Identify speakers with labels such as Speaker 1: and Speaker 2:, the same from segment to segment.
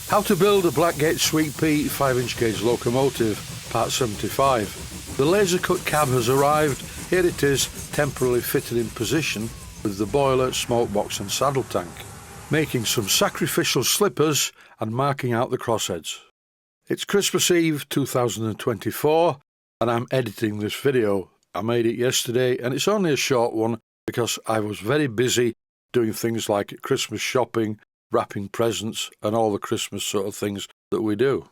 Speaker 1: How to build a Blackgates Sweet Pea 5-inch gauge locomotive, part 75. The laser cut cab has arrived. Here it is, temporarily fitted in position with the boiler, smoke box and saddle tank. Making some sacrificial slippers and marking out the crossheads. It's Christmas Eve 2024 and I'm editing this video. I made it yesterday and it's only a short one because I was very busy doing things like Christmas shopping, wrapping presents and all the Christmas sort of things that we do.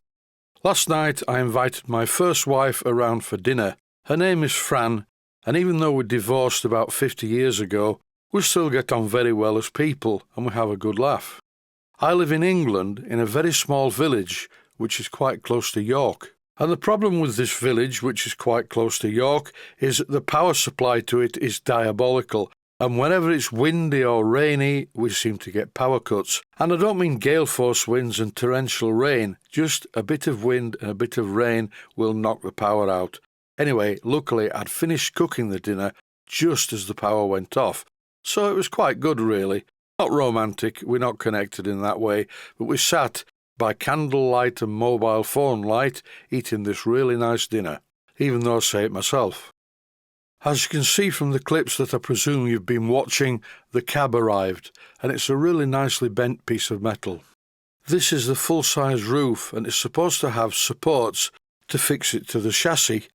Speaker 1: Last night I invited my first wife around for dinner. Her name is Fran, and even though we divorced about 50 years ago, we still get on very well as people and we have a good laugh. I live in England in a very small village which is quite close to York. And the problem with this village, which is quite close to York, is that the power supply to it is diabolical. And whenever it's windy or rainy, we seem to get power cuts. And I don't mean gale force winds and torrential rain, just a bit of wind and a bit of rain will knock the power out. Anyway, luckily I'd finished cooking the dinner just as the power went off. So it was quite good really. Not romantic, we're not connected in that way, but we sat by candlelight and mobile phone light eating this really nice dinner, even though I say it myself. As you can see from the clips that I presume you've been watching, the cab arrived, and it's a really nicely bent piece of metal. This is the full-size roof, and it's supposed to have supports to fix it to the chassis.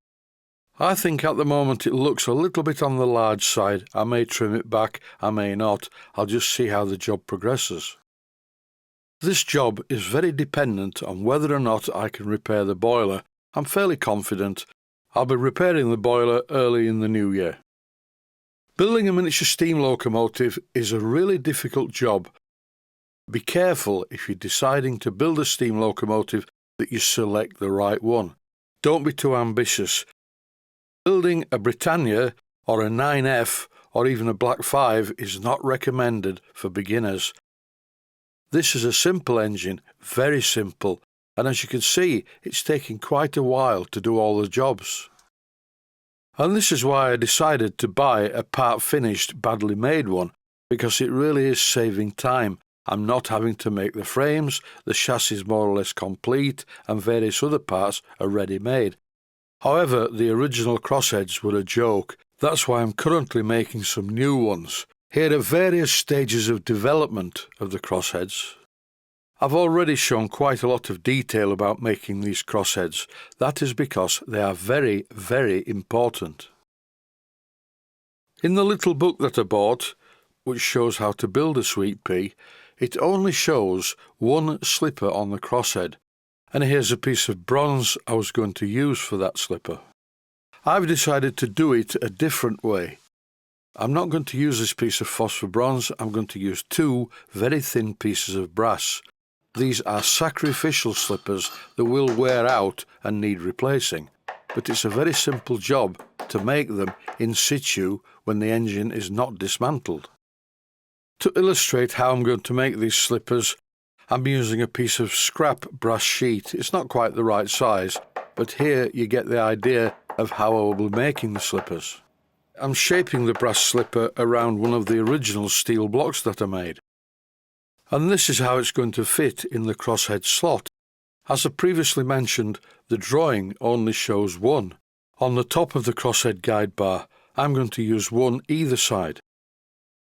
Speaker 1: I think at the moment it looks a little bit on the large side. I may trim it back, I may not. I'll just see how the job progresses. This job is very dependent on whether or not I can repair the boiler. I'm fairly confident. I'll be repairing the boiler early in the new year. Building a miniature steam locomotive is a really difficult job. Be careful if you're deciding to build a steam locomotive that you select the right one. Don't be too ambitious. Building a Britannia or a 9F or even a Black 5 is not recommended for beginners. This is a simple engine, very simple, and as you can see, it's taking quite a while to do all the jobs. And this is why I decided to buy a part-finished, badly made one, because it really is saving time. I'm not having to make the frames, the chassis is more or less complete, and various other parts are ready-made. However, the original crossheads were a joke. That's why I'm currently making some new ones. Here are various stages of development of the crossheads. I've already shown quite a lot of detail about making these crossheads. That is because they are very, very important. In the little book that I bought, which shows how to build a sweet pea, it only shows one slipper on the crosshead. And here's a piece of bronze I was going to use for that slipper. I've decided to do it a different way. I'm not going to use this piece of phosphor bronze, I'm going to use two very thin pieces of brass. These are sacrificial slippers that will wear out and need replacing, but it's a very simple job to make them in situ when the engine is not dismantled. To illustrate how I'm going to make these slippers, I'm using a piece of scrap brass sheet. It's not quite the right size, but here you get the idea of how I will be making the slippers. I'm shaping the brass slipper around one of the original steel blocks that I made. And this is how it's going to fit in the crosshead slot. As I previously mentioned, the drawing only shows one. On the top of the crosshead guide bar, I'm going to use one either side.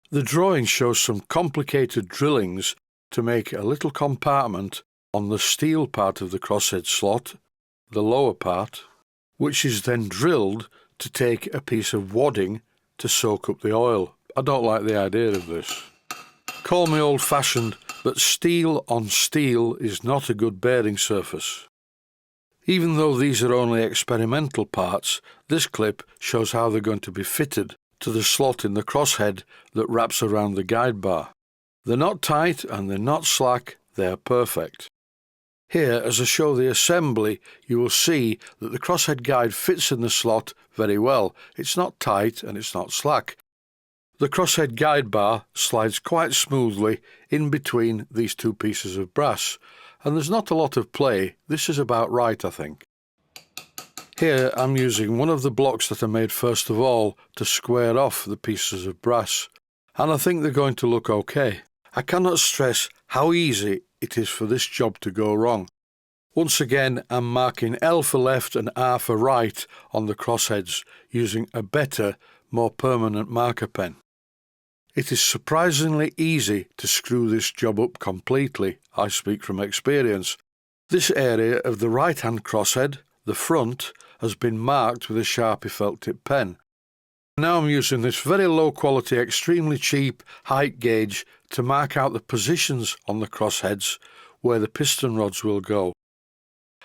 Speaker 1: The drawing shows some complicated drillings to make a little compartment on the steel part of the crosshead slot, the lower part, which is then drilled to take a piece of wadding to soak up the oil. I don't like the idea of this. Call me old-fashioned, but steel on steel is not a good bearing surface. Even though these are only experimental parts, this clip shows how they're going to be fitted to the slot in the crosshead that wraps around the guide bar. They're not tight and they're not slack, they're perfect. Here, as I show the assembly, you will see that the crosshead guide fits in the slot very well. It's not tight and it's not slack. The crosshead guide bar slides quite smoothly in between these two pieces of brass, and there's not a lot of play. This is about right, I think. Here I'm using one of the blocks that I made first of all to square off the pieces of brass, and I think they're going to look okay. I cannot stress how easy it is for this job to go wrong. Once again, I'm marking L for left and R for right on the crossheads using a better, more permanent marker pen. It is surprisingly easy to screw this job up completely, I speak from experience. This area of the right-hand crosshead, the front, has been marked with a Sharpie felt tip pen. Now I'm using this very low quality, extremely cheap height gauge to mark out the positions on the crossheads where the piston rods will go.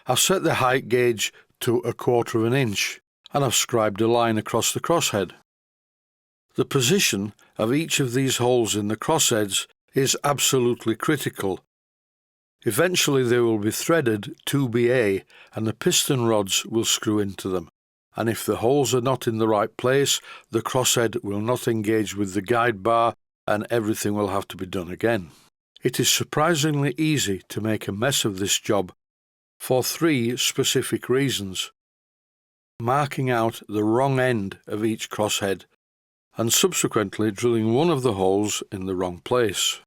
Speaker 1: I've set the height gauge to 1/4 of an inch and I've scribed a line across the crosshead. The position of each of these holes in the crossheads is absolutely critical. Eventually they will be threaded 2BA and the piston rods will screw into them, and if the holes are not in the right place, the crosshead will not engage with the guide bar and everything will have to be done again. It is surprisingly easy to make a mess of this job for 3 specific reasons: marking out the wrong end of each crosshead and subsequently drilling one of the holes in the wrong place.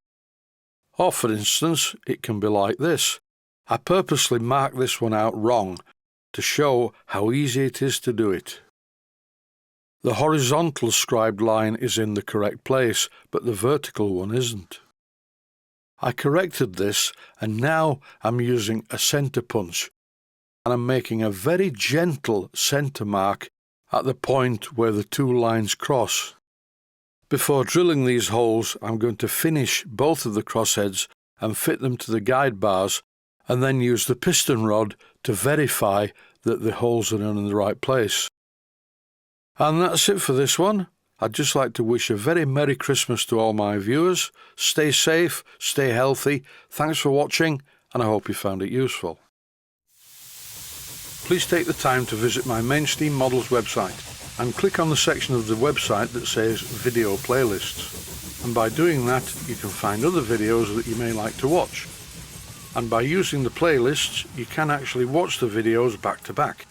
Speaker 1: Or for instance, it can be like this. I purposely marked this one out wrong to show how easy it is to do it. The horizontal scribed line is in the correct place, but the vertical one isn't. I corrected this and now I'm using a centre punch and I'm making a very gentle centre mark at the point where the 2 lines cross. Before drilling these holes, I'm going to finish both of the crossheads and fit them to the guide bars and then use the piston rod to verify that the holes are in the right place. And that's it for this one. I'd just like to wish a very Merry Christmas to all my viewers. Stay safe, stay healthy. Thanks for watching and I hope you found it useful. Please take the time to visit my Mainsteam Models website and click on the section of the website that says Video Playlists. And by doing that, you can find other videos that you may like to watch. And by using the playlists, you can actually watch the videos back to back.